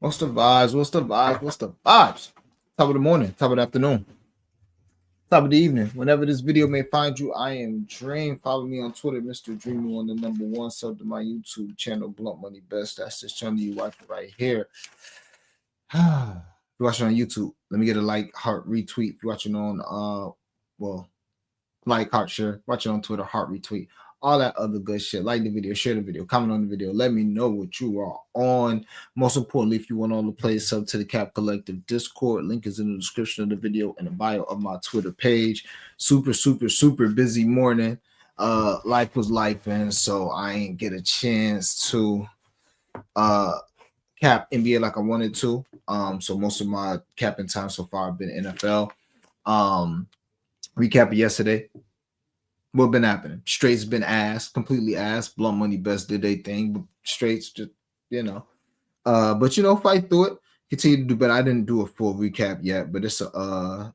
What's the vibes? What's the vibes? What's the vibes? Top of the morning, top of the afternoon, top of the evening. Whenever this video may find you, I am Dream. Follow me on Twitter, Mr. Dreamy on the number one. Sub to my YouTube channel, Blunt Money Best. That's this channel you watch right here. If you're watching on YouTube, let me get a like, heart, retweet. If you're watching on like, heart, share. Watching on Twitter, heart, retweet. All that other good shit. Like the video, share the video, comment on the video. Let me know what you are on. Most importantly, if you want all the plays, sub to the Cap Collective Discord. Link is in the description of the video and the bio of my Twitter page. Super busy morning. Life was life, and so I ain't get a chance to cap NBA like I wanted to. So most of my capping time so far have been NFL. Recap of yesterday. What been happening? Straight's been ass, completely ass. Blunt Money Best did their thing, but Straight's just, but fight through it. Continue to do better. I didn't do a full recap yet, but it's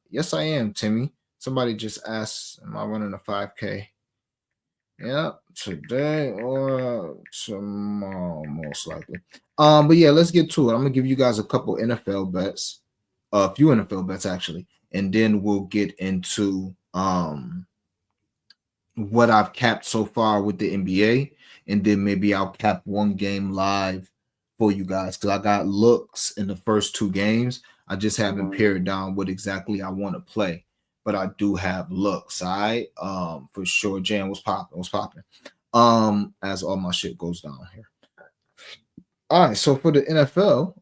yes, I am, Timmy. Somebody just asked, am I running a 5K? Yeah, today or tomorrow, most likely. But yeah, let's get to it. I'm gonna give you guys a couple NFL bets, a few NFL bets actually, and then we'll get into what I've capped so far with the NBA, and then maybe I'll cap one game live for you guys because I got looks in the first two games. I just haven't pared down what exactly I want to play, but I do have looks. All right, for sure. Jan was popping. As all my shit goes down here. All right, so for the NFL,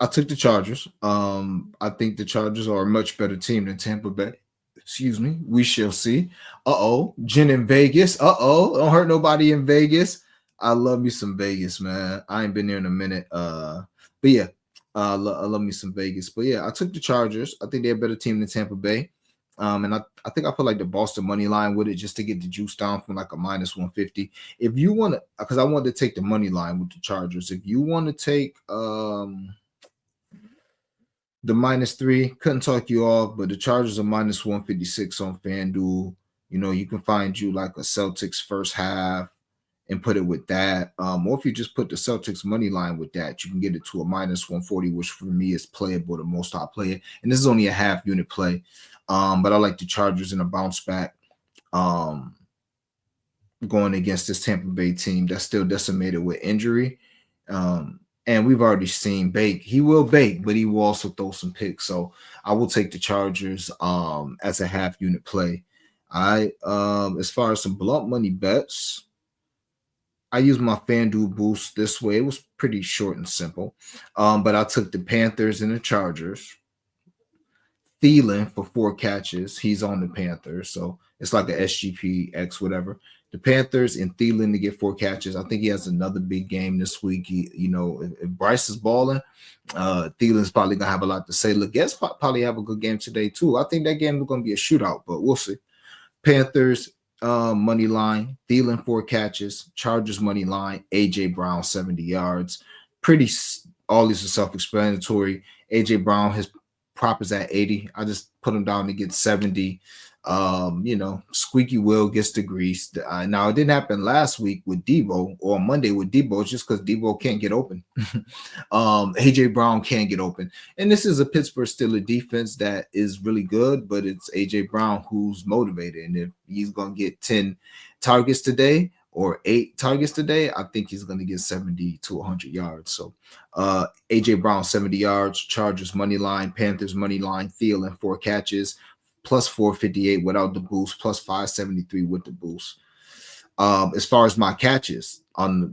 I took the Chargers. I think the Chargers are a much better team than Tampa Bay. Excuse me. We shall see. Jen in Vegas. Don't hurt nobody in Vegas. I love me some Vegas, man. I ain't been there in a minute. But yeah, I love me some Vegas. But yeah, I took the Chargers. I think they're a better team than Tampa Bay. And I think I put like the Boston money line with it just to get the juice down from like a minus 150. If you want to, because I wanted to take the money line with the Chargers. If you want to take the -3, couldn't talk you off, but the Chargers are minus 156 on FanDuel. You can find you like a Celtics first half and put it with that. Or if you just put the Celtics money line with that, you can get it to a minus 140, which for me is playable, the most I play it. And this is only a half unit play. But I like the Chargers in a bounce back going against this Tampa Bay team that's still decimated with injury. And we've already seen Bake. He will bake, but he will also throw some picks. So I will take the Chargers as a half unit play. As far as some blunt money bets, I used my FanDuel boost this way. It was pretty short and simple. But I took the Panthers and the Chargers. Thielen for 4 catches. He's on the Panthers. So it's like a SGPX, whatever. The Panthers and Thielen to get 4 catches. I think he has another big game this week. If Bryce is balling, Thielen's probably gonna have a lot to say. Leggett probably have a good game today too. I think that game is gonna be a shootout, but we'll see. Panthers money line, Thielen 4 catches, Chargers money line, AJ Brown 70 yards. All these are self-explanatory. AJ Brown, his prop is at 80. I just put him down to get 70. Squeaky wheel gets the grease. Now it didn't happen last week with Debo or Monday with Debo. It's just because Debo can't get open. AJ Brown can't get open, and this is a Pittsburgh Steelers defense that is really good, but it's AJ Brown who's motivated, and if he's gonna get 10 targets today or 8 targets today, I think he's gonna get 70 to 100 yards. So AJ Brown 70 yards, Chargers money line, Panthers money line, Thielen 4 catches. Plus 458 without the boost, plus 573 with the boost. As far as my catches on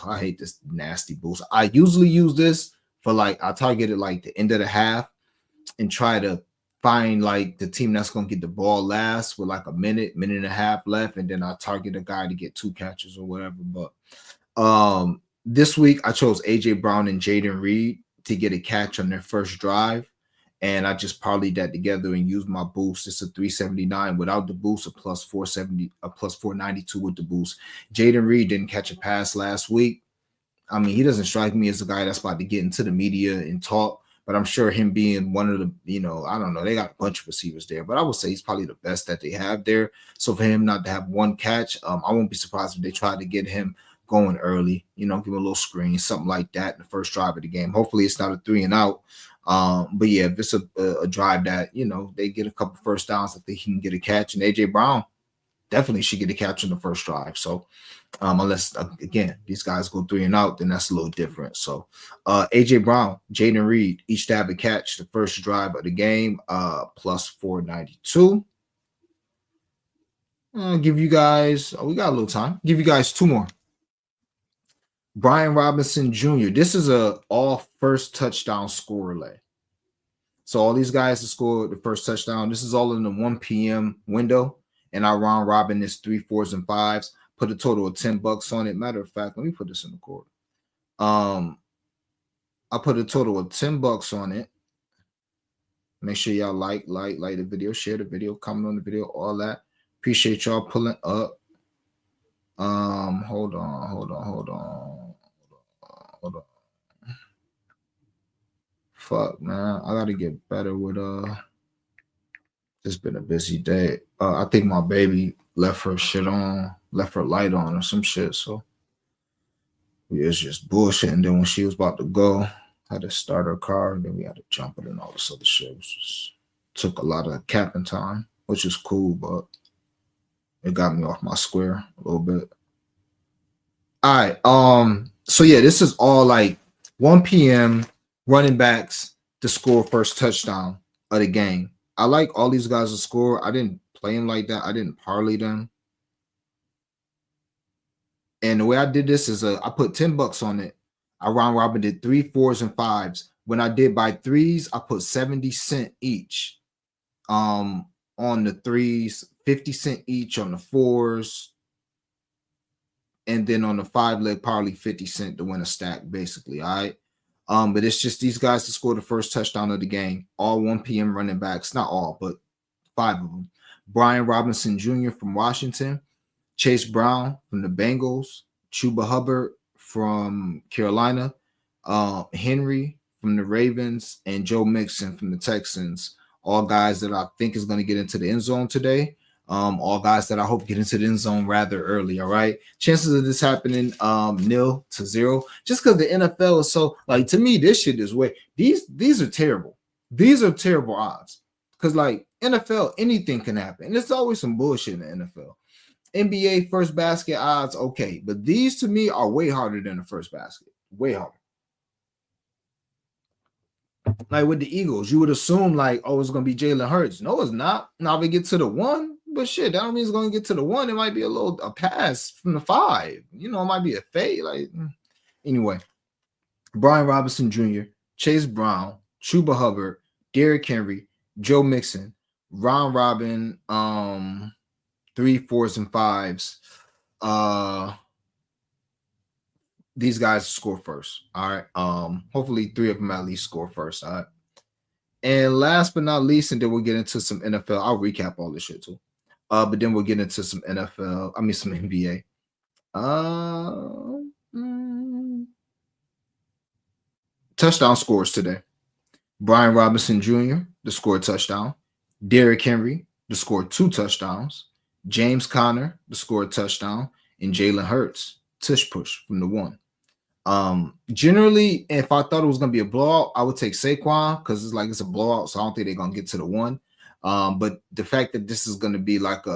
I hate this nasty boost. I usually use this for I target it like the end of the half and try to find like the team that's gonna get the ball last with like a minute and a half left, and then I target a guy to get 2 catches or whatever. But this week I chose AJ Brown and Jaden Reed to get a catch on their first drive. And I just parlayed that together and used my boost. It's a 379 without the boost, a plus 470, a plus 492 with the boost. Jaden Reed didn't catch a pass last week. I mean, he doesn't strike me as a guy that's about to get into the media and talk, but I'm sure him being one of the, I don't know, they got a bunch of receivers there, but I would say he's probably the best that they have there. So for him not to have one catch, I won't be surprised if they try to get him going early, give him a little screen, something like that in the first drive of the game. Hopefully it's not a 3 and out. But yeah, if it's a drive that, they get a couple first downs, I think he can get a catch. And AJ Brown definitely should get a catch in the first drive. So unless again these guys go 3 and out, then that's a little different. So AJ Brown, Jaden Reed, each to have a catch the first drive of the game, plus 492. Give you guys, we got a little time. Give you guys 2 more. Brian Robinson Jr. This is a all first touchdown scorer lay. So all these guys to score the first touchdown. This is all in the 1 p.m. window, and our round robin is 3, 4s, and 5s. Put a total of $10 on it. Matter of fact, let me put this in the court. I put a total of $10 on it. Make sure y'all like the video, share the video, comment on the video, all that. Appreciate y'all pulling up. Hold on. Fuck, man. I gotta get better with it's been a busy day. I think my baby left her light on or some shit. So we was just bullshit. And then when she was about to go, had to start her car, and then we had to jump it and all this other shit. Took a lot of capping time, which is cool, but it got me off my square a little bit. All right. So yeah, this is all like 1 p.m. running backs to score first touchdown of the game. I like all these guys to score. I didn't play them like that. I didn't parlay them. And the way I did this is I put $10 on it. I round robin did 3, 4s, and 5s. When I did by 3s, I put 70 cents each. On the 3s, 50 cents each on the 4s. And then on the 5-leg parlay, 50 cents to win a stack, basically. All right. But it's just these guys to score the first touchdown of the game. All 1 p.m. running backs. Not all, but 5 of them. Brian Robinson Jr. from Washington. Chase Brown from the Bengals. Chuba Hubbard from Carolina. Henry from the Ravens. And Joe Mixon from the Texans. All guys that I think is going to get into the end zone today. All guys that I hope get into the end zone rather early. All right. Chances of this happening 0 to 0. Just because the NFL is so, like, to me, this shit is way. These are terrible. These are terrible odds. Because like NFL, anything can happen. And there's always some bullshit in the NFL. NBA first basket odds, okay. But these to me are way harder than the first basket. Way harder. Like with the Eagles, you would assume like, oh, it's gonna be Jalen Hurts. No, it's not. Now we get to the 1, but shit, that don't mean it's gonna get to the 1. It might be a pass from the 5. It might be a fade. Like anyway, Brian Robinson Jr., Chase Brown, Chuba Hubbard, Derrick Henry, Joe Mixon, round robin, 3, 4s, and 5s. These guys score first. All right. Hopefully 3 of them at least score first. All right. And last but not least, and then we'll get into some NFL. I'll recap all this shit too. But then we'll get into some NFL. I mean some NBA. Touchdown scores today. Brian Robinson Jr. to score a touchdown. Derrick Henry to score 2 touchdowns. James Conner to score a touchdown. And Jalen Hurts, tush push from the 1. Generally, if I thought it was gonna be a blowout, I would take Saquon because it's a blowout, so I don't think they're gonna get to the 1. But the fact that this is gonna be like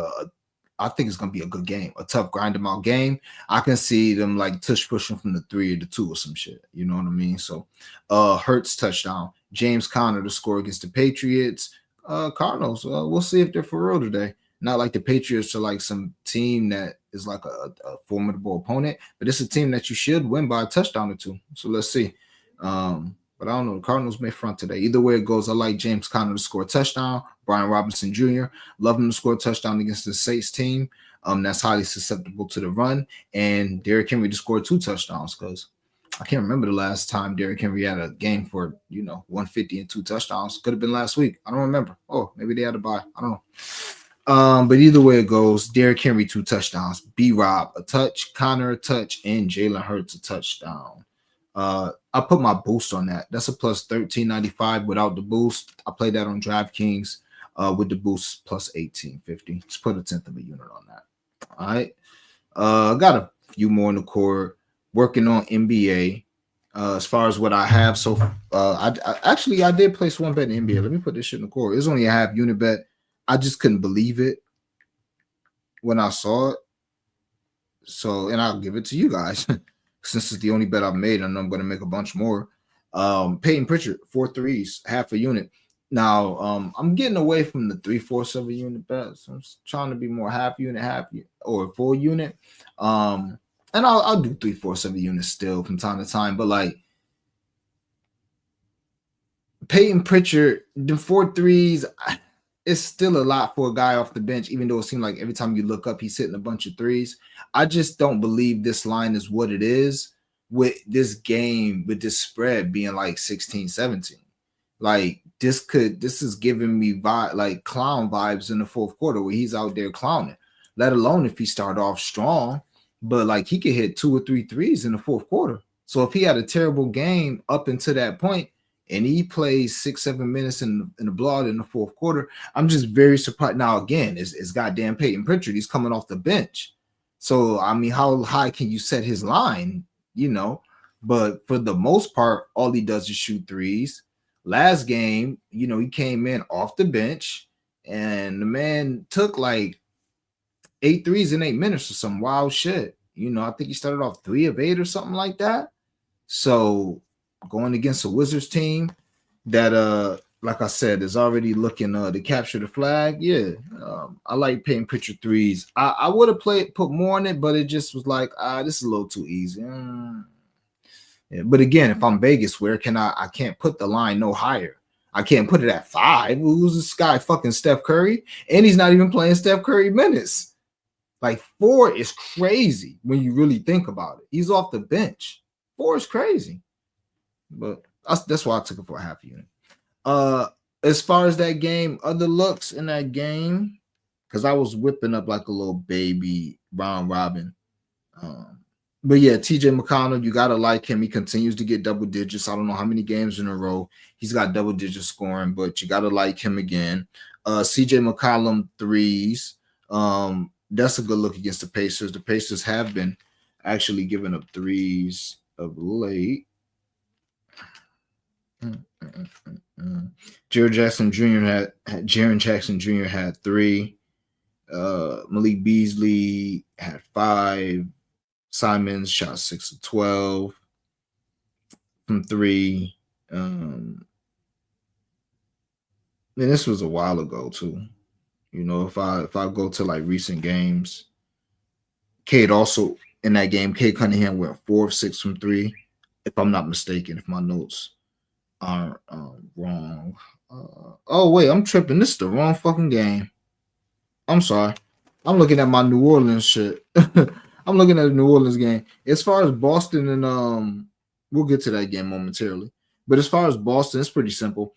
I think it's gonna be a good game, a tough grind them out game. I can see them like tush pushing from the 3 or the 2 or some shit. You know what I mean? So Hurts touchdown, James Conner to score against the Patriots. Cardinals, we'll see if they're for real today. Not like the Patriots are like some team that is like a formidable opponent, but it's a team that you should win by a touchdown or 2. So let's see. But I don't know. The Cardinals may front today. Either way it goes, I like James Conner to score a touchdown. Brian Robinson Jr. Love him to score a touchdown against the Saints team. That's highly susceptible to the run. And Derrick Henry to score 2 touchdowns because I can't remember the last time Derrick Henry had a game for 150 and 2 touchdowns. Could have been last week. I don't remember. Oh, maybe they had a bye. I don't know. But either way it goes, Derrick Henry 2 touchdowns, B-Rob a touch, Connor a touch, and Jalen Hurts a touchdown. I put my boost on that. That's a plus 13.95 without the boost. I played that on DraftKings with the boost plus 18.50. Just put a tenth of a unit on that. All right. Got a few more in the court, working on NBA. As far as what I have, so I did place one bet in NBA. Let me put this shit in the court. It's only a half unit bet. I just couldn't believe it when I saw it. So, and I'll give it to you guys since it's the only bet I've made, and I'm going to make a bunch more. Peyton Pritchard, 4 threes, half a unit. Now, I'm getting away from the 3/4 of a unit bets. I'm trying to be more half unit, or full unit. And I'll do 3/4 of a unit still from time to time, but like Peyton Pritchard, the 4 threes, it's still a lot for a guy off the bench, even though it seems like every time you look up, he's hitting a bunch of threes. I just don't believe this line is what it is with this game, with this spread being like 16, 17. Like this is giving me like clown vibes in the fourth quarter where he's out there clowning, let alone if he start off strong, but like he could hit 2 or 3 threes in the fourth quarter. So if he had a terrible game up until that point, and he plays 6-7 minutes in the blowout in the fourth quarter, I'm just very surprised. Now, again, it's goddamn Peyton Pritchard. He's coming off the bench. So, I mean, how high can you set his line? You know, but for the most part, all he does is shoot threes. Last game, you know, he came in off the bench and the man took like 8 threes in 8 minutes or some wild shit. You know, I think he started off 3 of 8 or something like that. So, going against a Wizards team that like I said is already looking to capture the flag. Yeah, I like Peyton Pritchard threes. I would have put more on it, but it just was like this is a little too easy. Yeah, but again, if I'm Vegas, where can I can't put the line no higher. I can't put it at 5. Who's this guy, fucking Steph Curry? And he's not even playing Steph Curry minutes. Like 4 is crazy when you really think about it. He's off the bench. 4 is crazy. But that's why I took it for a half unit. As far as that game, other looks in that game, because I was whipping up like a little baby round robin. But yeah, TJ McConnell, you gotta like him. He continues to get double digits. I don't know how many games in a row he's got double digit scoring, but you gotta like him again. CJ McCollum threes. That's a good look against the Pacers. The Pacers have been actually giving up threes of late. Jaren Jackson Jr. had 3. Malik Beasley had 5. Simons shot 6 of 12 from 3. And this was a while ago too. You know, if I go to like recent games, Cade also in that game, Cade Cunningham went 4 of 6 from 3, if I'm not mistaken, if my notes aren't wrong. Oh wait, I'm tripping. This is the wrong fucking game. I'm sorry. I'm looking at my New Orleans shit. I'm looking at the New Orleans game. As far as Boston and we'll get to that game momentarily. But as far as Boston, it's pretty simple.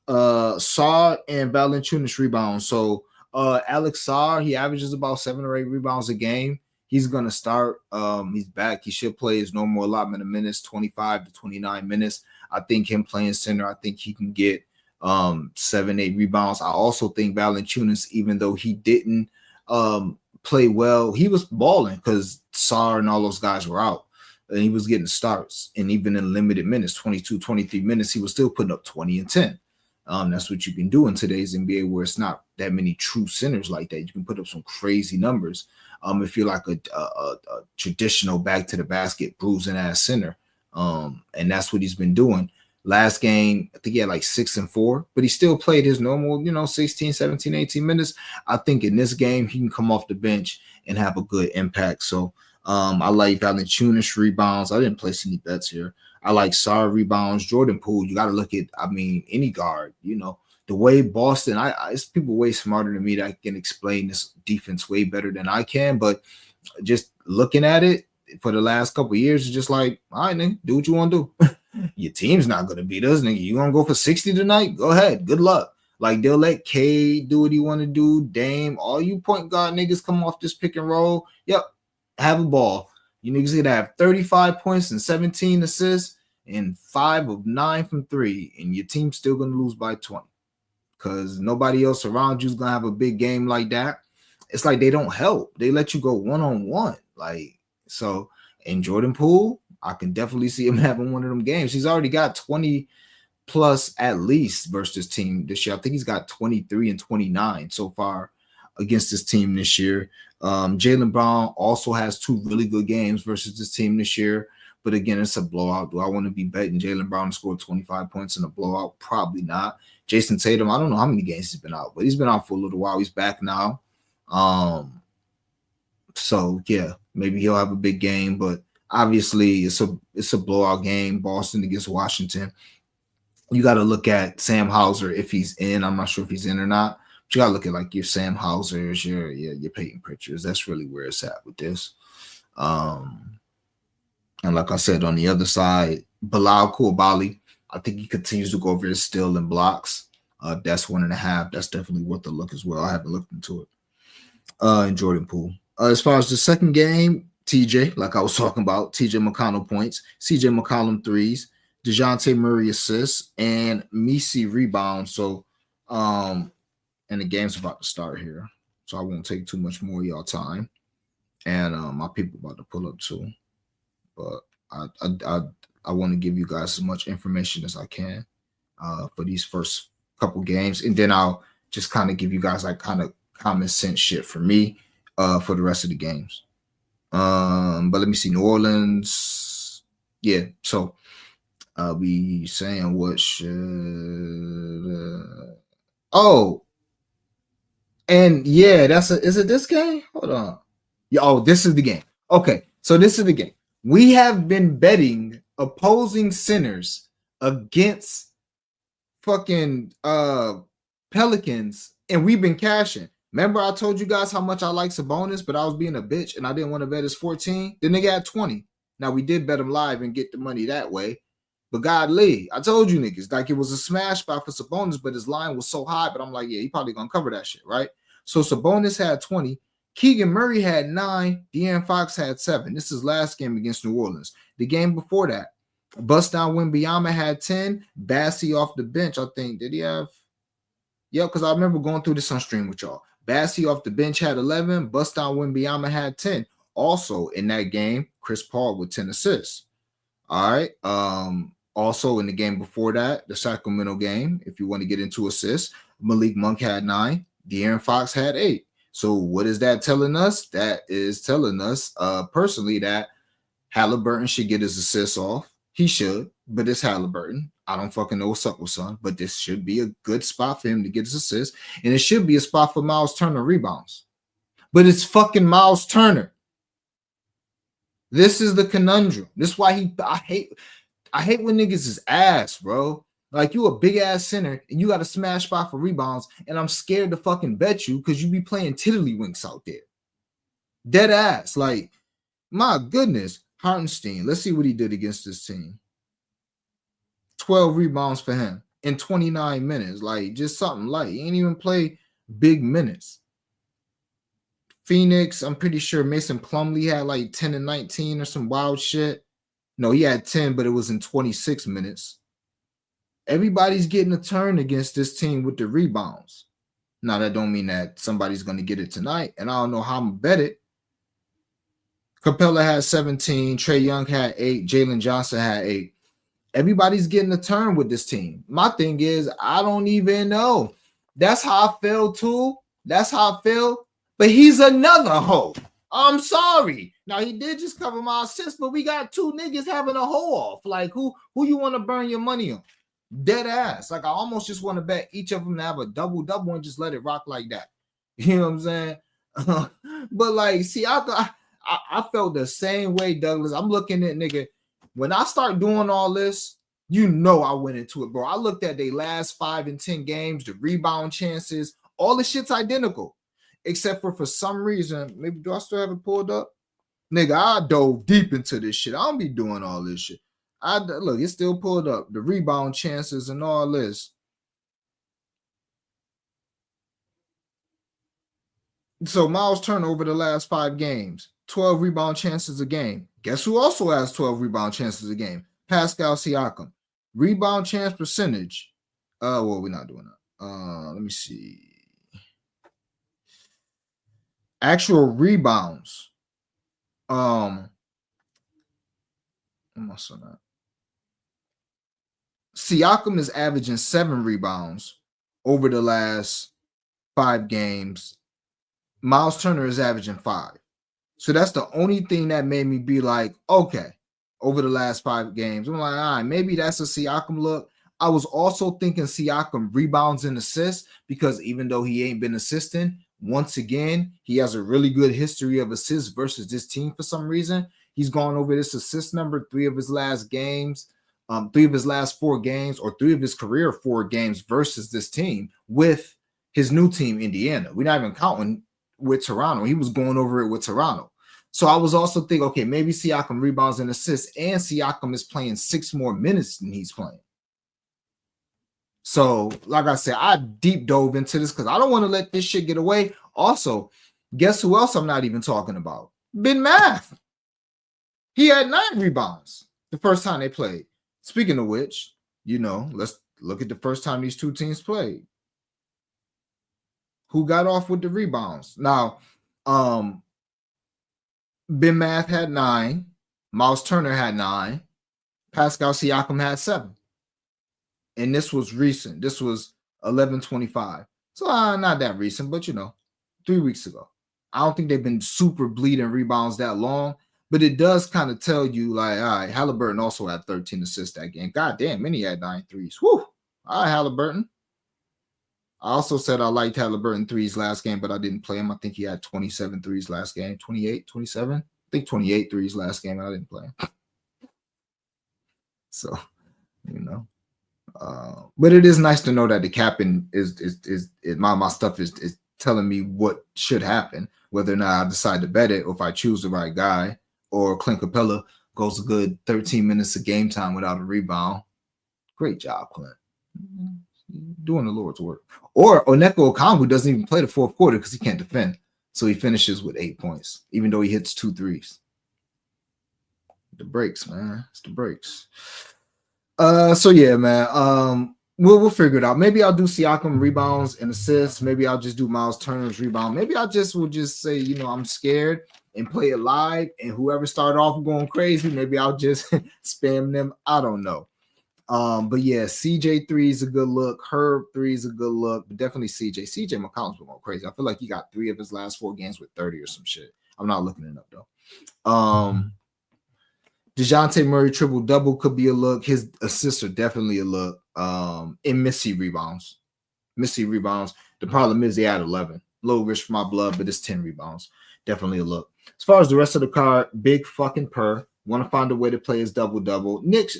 Sarr and Valanciunas rebounds. So Alex Sarr, he averages about 7 or 8 rebounds a game. He's gonna start. He's back. He should play his normal allotment of minutes, 25 to 29 minutes. I think him playing center, I think he can get 7, 8 rebounds. I also think Valanciunas, even though he didn't play well, he was balling because Sarr and all those guys were out. And he was getting starts. And even in limited minutes, 22, 23 minutes, he was still putting up 20 and 10. That's what you can do in today's NBA where it's not that many true centers like that. You can put up some crazy numbers if you're like a traditional back to the basket bruising ass center. And that's what he's been doing. Last game, I think he had like 6 and 4, but he still played his normal, 16, 17, 18 minutes. I think in this game, he can come off the bench and have a good impact. So I like Valanciunas rebounds. I didn't place any bets here. I like Sarr rebounds. Jordan Poole, you got to look at, any guard, the way Boston, it's people way smarter than me that can explain this defense way better than I can. But just looking at it for the last couple of years, it's just like, all right, nigga, do what you want to do. Your team's not going to beat us, nigga. You want to go for 60 tonight? Go ahead. Good luck. Like, they'll let Cade do what he want to do. Dame, all you point guard niggas come off this pick and roll. Yep, have a ball. You niggas going to have 35 points and 17 assists and 5 of 9 from 3, and your team's still going to lose by 20 because nobody else around you is going to have a big game like that. It's like they don't help. They let you go one-on-one. Like, So, in Jordan Poole, I can definitely see him having one of them games. He's already got 20 plus at least versus this team this year. I think he's got 23 and 29 so far against this team this year. Jaylen Brown also has 2 really good games versus this team this year. But again, it's a blowout. Do I want to be betting Jaylen Brown to score 25 points in a blowout? Probably not. Jayson Tatum, I don't know how many games he's been out, but he's been out for a little while. He's back now. So yeah, maybe he'll have a big game, but obviously it's a blowout game. Boston against Washington. You got to look at Sam Hauser if he's in. I'm not sure if he's in or not. But you got to look at like your Sam Hausers, your Peyton Pritchards. That's really where it's at with this. And like I said, on the other side, Bilal Koulibaly, I think he continues to go over his steal and blocks. That's 1.5. That's definitely worth a look as well. I haven't looked into it. And Jordan Poole. As far as the second game, TJ, like I was talking about, TJ McConnell points, CJ McCollum threes, DeJounte Murray assists, and Messi rebounds. So, and the game's about to start here. So I won't take too much more of y'all time. And my people about to pull up too. But I want to give you guys as much information as I can for these first couple games. And then I'll just kind of give you guys like kind of common sense shit for me for the rest of the games. But let me see. New Orleans. Yeah. So we saying what should and yeah, is it this game? Hold on. Yeah, this is the game. Okay, so this is the game. We have been betting opposing sinners against fucking Pelicans, and we've been cashing. Remember, I told you guys how much I like Sabonis, but I was being a bitch and I didn't want to bet his 14. The nigga had 20. Now we did bet him live and get the money that way. But godly, I told you niggas, like it was a smash spot for Sabonis, but his line was so high. But I'm like, yeah, he probably gonna cover that shit, right? So Sabonis had 20. Keegan Murray had 9. De'Aaron Fox had 7. This is last game against New Orleans. The game before that, Bust Down Wembanyama had 10. Bassey off the bench, I think. Did he have? Yeah, because I remember going through this on stream with y'all. Bassey off the bench had 11. Bust Down Wembanyama had 10. Also in that game, Chris Paul with 10 assists. All right. Also in the game before that, the Sacramento game, if you want to get into assists, Malik Monk had 9. De'Aaron Fox had 8. So what is that telling us? That is telling us personally that Halliburton should get his assists off. He should, but it's Halliburton. I don't fucking know what's up with son, but this should be a good spot for him to get his assists. And it should be a spot for Miles Turner rebounds. But it's fucking Miles Turner. This is the conundrum. This is why I hate when niggas is ass, bro. Like you a big ass center and you got a smash spot for rebounds, and I'm scared to fucking bet you because you be playing tiddlywinks out there. Dead ass. Like, my goodness. Hartenstein. Let's see what he did against this team. 12 rebounds for him in 29 minutes. Like, just something light. He ain't even play big minutes. Phoenix, I'm pretty sure Mason Plumlee had like 10 and 19 or some wild shit. No, he had 10, but it was in 26 minutes. Everybody's getting a turn against this team with the rebounds. Now, that don't mean that somebody's going to get it tonight, and I don't know how I'm going to bet it. Capella had 17. Trae Young had 8. Jalen Johnson had 8. Everybody's getting a turn with this team. My thing is, I don't even know. That's how I feel, too. That's how I feel. But he's another hoe. I'm sorry. Now, he did just cover my assists, but we got 2 niggas having a hoe off. Like, who you want to burn your money on? Dead ass. Like, I almost just want to bet each of them to have a double-double and just let it rock like that. You know what I'm saying? But, like, see, I felt the same way, Douglas. I'm looking at nigga. When I start doing all this, you know I went into it, bro. I looked at their last 5 and 10 games, the rebound chances, all the shit's identical. Except for some reason, maybe do I still have it pulled up? Nigga, I dove deep into this shit. I don't be doing all this shit. Look, it's still pulled up. The rebound chances and all this. So Miles Turner over the last 5 games, 12 rebound chances a game. Guess who also has 12 rebound chances a game? Pascal Siakam. Rebound chance percentage. Well, we're not doing that. Let me see. Actual rebounds. I'm also not. Siakam is averaging 7 rebounds over the last 5 games. Miles Turner is averaging 5. So that's the only thing that made me be like, okay, over the last 5 games. I'm like, all right, maybe that's a Siakam look. I was also thinking Siakam rebounds and assists because even though he ain't been assisting, once again, he has a really good history of assists versus this team for some reason. He's gone over this assist number 3 of his last games, 3 of his last 4 games, or 3 of his career 4 games versus this team with his new team, Indiana. We're not even counting with Toronto. He was going over it with Toronto. So I was also thinking, okay, maybe Siakam rebounds and assists, and Siakam is playing 6 more minutes than he's playing. So, like I said, I deep dove into this because I don't want to let this shit get away. Also, guess who else I'm not even talking about? Ben Math. He had 9 rebounds the first time they played. Speaking of which, let's look at the first time these two teams played. Who got off with the rebounds? Now, Ben Math had 9. Miles Turner had 9. Pascal Siakam had 7. And this was recent. This was 11/25. So not that recent, but 3 weeks ago. I don't think they've been super bleeding rebounds that long, but it does kind of tell you, like, all right, Halliburton also had 13 assists that game. God damn, and he had 9 threes. Whew. All right, Halliburton. I also said I liked Halliburton threes last game, but I didn't play him. I think he had 27 threes last game, 28, 27. I think 28 threes last game, and I didn't play him. So, but it is nice to know that the captain is my stuff is telling me what should happen, whether or not I decide to bet it, or if I choose the right guy, or Clint Capella goes a good 13 minutes of game time without a rebound. Great job, Clint. Doing the Lord's work. Or Onyeka Okongwu doesn't even play the fourth quarter because he can't defend. So he finishes with 8 points, even though he hits 2 threes. The breaks, man. It's the breaks. So yeah, man. We'll figure it out. Maybe I'll do Siakam rebounds and assists. Maybe I'll just do Miles Turner's rebound. Maybe I will just say, I'm scared and play it live. And whoever started off going crazy, maybe I'll just spam them. I don't know. But yeah, CJ 3 is a good look. Herb 3 is a good look. But definitely CJ. CJ McCollum's been going crazy. I feel like he got 3 of his last 4 games with 30 or some shit. I'm not looking it up though. DeJounte Murray triple-double could be a look. His assists are definitely a look. And Missy rebounds. The problem is they had 11. Low risk for my blood, but it's 10 rebounds. Definitely a look. As far as the rest of the card, big fucking per. Want to find a way to play his double-double. Knicks,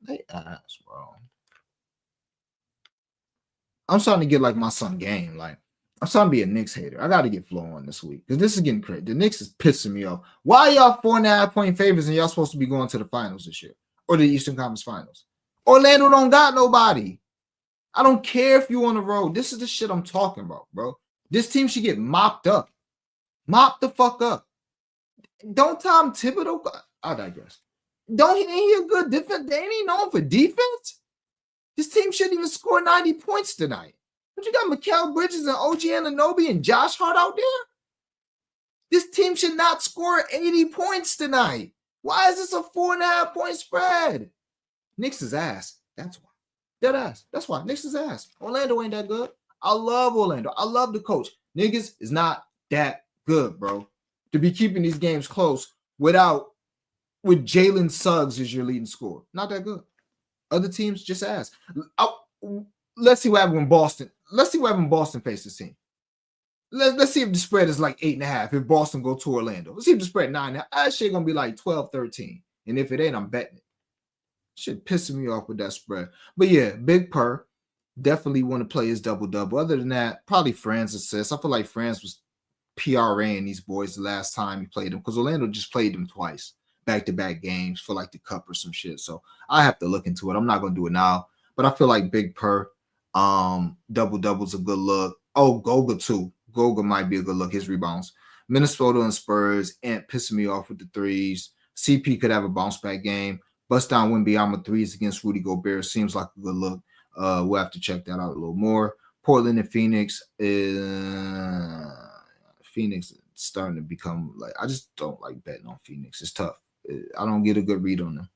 they ass, bro. I'm starting to get like my son game. Like, I'm starting to be a Knicks hater. I got to get Flo on this week because this is getting crazy. The Knicks is pissing me off. Why are y'all 4.5-point favorites and y'all supposed to be going to the finals this year or the Eastern Conference Finals? Orlando don't got nobody. I don't care if you on the road. This is the shit I'm talking about, bro. This team should get mopped up. Mop the fuck up. Don't Tom Thibodeau. I digress. Ain't he a good defense? Ain't he known for defense? This team shouldn't even score 90 points tonight. But you got Mikal Bridges and OG Anunoby and Josh Hart out there? This team should not score 80 points tonight. Why is this a 4.5-point spread? Knicks is ass. That's why. Dead ass. That's why. Knicks is ass. Orlando ain't that good. I love Orlando. I love the coach. Niggas is not that good, bro. To be keeping these games close with Jalen Suggs as your leading scorer. Not that good. Other teams just ass. Let's see what happens when Boston. Let's see what happens when Boston faces this team. Let's see if the spread is like 8.5 if Boston go to Orlando. Let's see if the spread 9.5. That shit gonna be like 12-13. And if it ain't, I'm betting it. Shit pissing me off with that spread. But yeah, big per. Definitely want to play his double-double. Other than that, probably Franz assists. I feel like Franz was PRAing these boys the last time he played them because Orlando just played them twice. Back-to-back games for like the cup or some shit. So I have to look into it. I'm not gonna do it now, but I feel like big per double-double's a good look. Oh, Goga too. Goga might be a good look. His rebounds. Minnesota and Spurs ain't pissing me off with the threes. CP could have a bounce back game. Bust down Wembanyama threes against Rudy Gobert seems like a good look. We'll have to check that out a little more. Portland and Phoenix is starting to become like I just don't like betting on Phoenix. It's tough. I don't get a good read on them.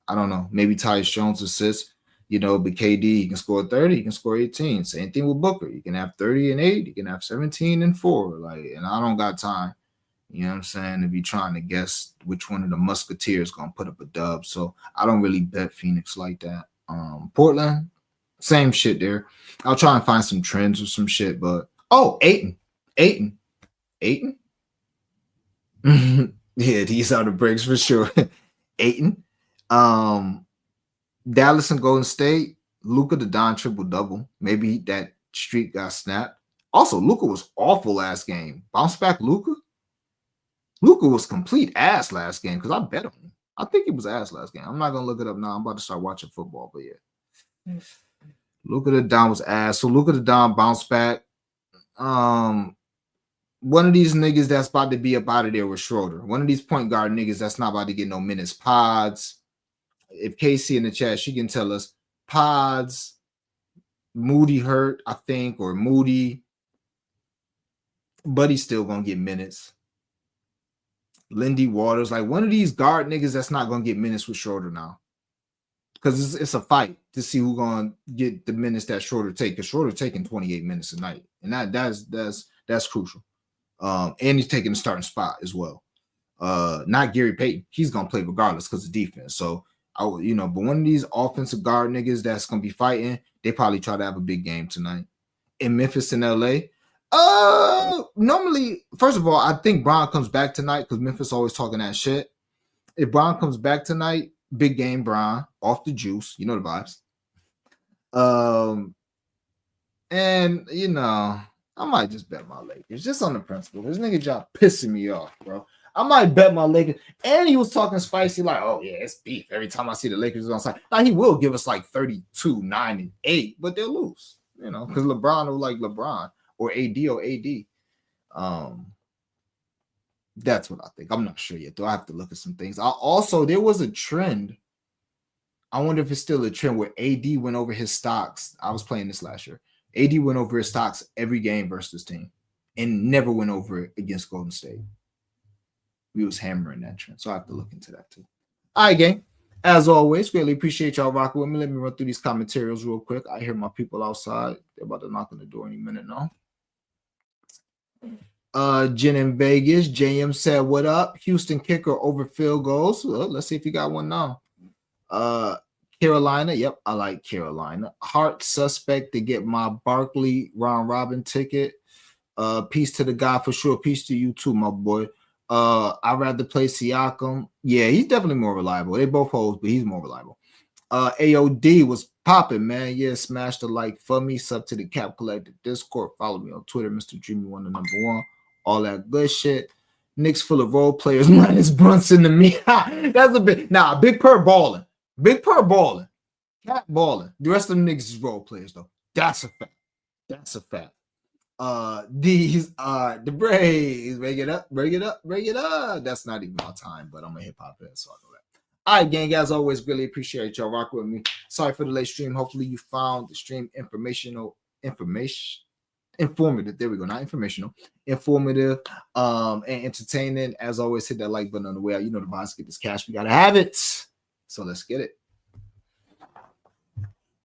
I don't know. Maybe Tyus Jones assists, but KD, he can score 30, he can score 18. Same thing with Booker. You can have 30 and 8, you can have 17 and 4. And I don't got time, you know what I'm saying, to be trying to guess which one of the Musketeers gonna put up a dub. So I don't really bet Phoenix like that. Portland, same shit there. I'll try and find some trends or some shit, but Ayton. Yeah, these are the breaks for sure. Ayton. Dallas and Golden State, Luka the Don triple-double. Maybe that streak got snapped. Also, Luka was awful last game. Bounce back Luka? Luka was complete ass last game because I bet on him. I think he was ass last game. I'm not going to look it up now. I'm about to start watching football, but yeah. Luka the Don was ass. So Luka the Don bounced back. One of these niggas that's about to be up out of there with Schroeder. One of these point guard niggas that's not about to get no minutes. Pods. If Casey in the chat, she can tell us. Pods. Moody hurt, I think, or Moody. But he's still going to get minutes. Lindy Waters. Like one of these guard niggas that's not going to get minutes with Schroeder now. Because it's a fight to see who's going to get the minutes that Schroeder take. Because Schroeder taking 28 minutes a night. And that's crucial. And he's taking the starting spot as well. Not Gary Payton. He's gonna play regardless because of defense. So but one of these offensive guard niggas that's gonna be fighting, they probably try to have a big game tonight. In Memphis and LA. Normally, first of all, I think Bron comes back tonight because Memphis always talking that shit. If Bron comes back tonight, big game Bron off the juice. You know the vibes. And I might just bet my Lakers, just on the principle. This nigga job pissing me off, bro. I might bet my Lakers. And he was talking spicy, like, oh, yeah, it's beef. Every time I see the Lakers on side. Now, he will give us like 32, 9, and 8, but they'll lose, because LeBron will like LeBron or AD. That's what I think. I'm not sure yet, though. I have to look at some things. There was a trend. I wonder if it's still a trend where AD went over his stocks. I was playing this last year. AD went over his stocks every game versus this team and never went over it against Golden State. We was hammering that trend, so I have to look into that too. All right, gang. As always, greatly appreciate y'all rocking with me. Let me run through these commentaries real quick. I hear my people outside. They're about to knock on the door any minute now. Jen in Vegas. JM said, what up? Houston kicker over field goals. Well, let's see if you got one now. Carolina. Yep, I like Carolina. Heart suspect to get my Barkley round robin ticket. Peace to the guy for sure. Peace to you too, my boy. I'd rather play Siakam. Yeah, he's definitely more reliable. They both hold, but he's more reliable. AOD was popping, man. Yeah, smash the like for me. Sub to the Cap Collective Discord. Follow me on Twitter, Mr. Dreamy1, the #1. All that good shit. Knicks full of role players minus Brunson to me. That's a bit. Nah, Big Per balling. Big Per balling. Cat balling. The rest of the niggas is role players, though. That's a fact. That's a fact. These are the Braves. Bring it up, bring it up, bring it up. That's not even my time, but I'm a hip-hop head, so I know that. All right, gang, as always, really appreciate y'all rock with me. Sorry for the late stream. Hopefully you found the stream informative. There we go. Not informational, informative, and entertaining. As always, hit that like button on the way out. You know the vibes. Get this cash. We gotta have it. So let's get it.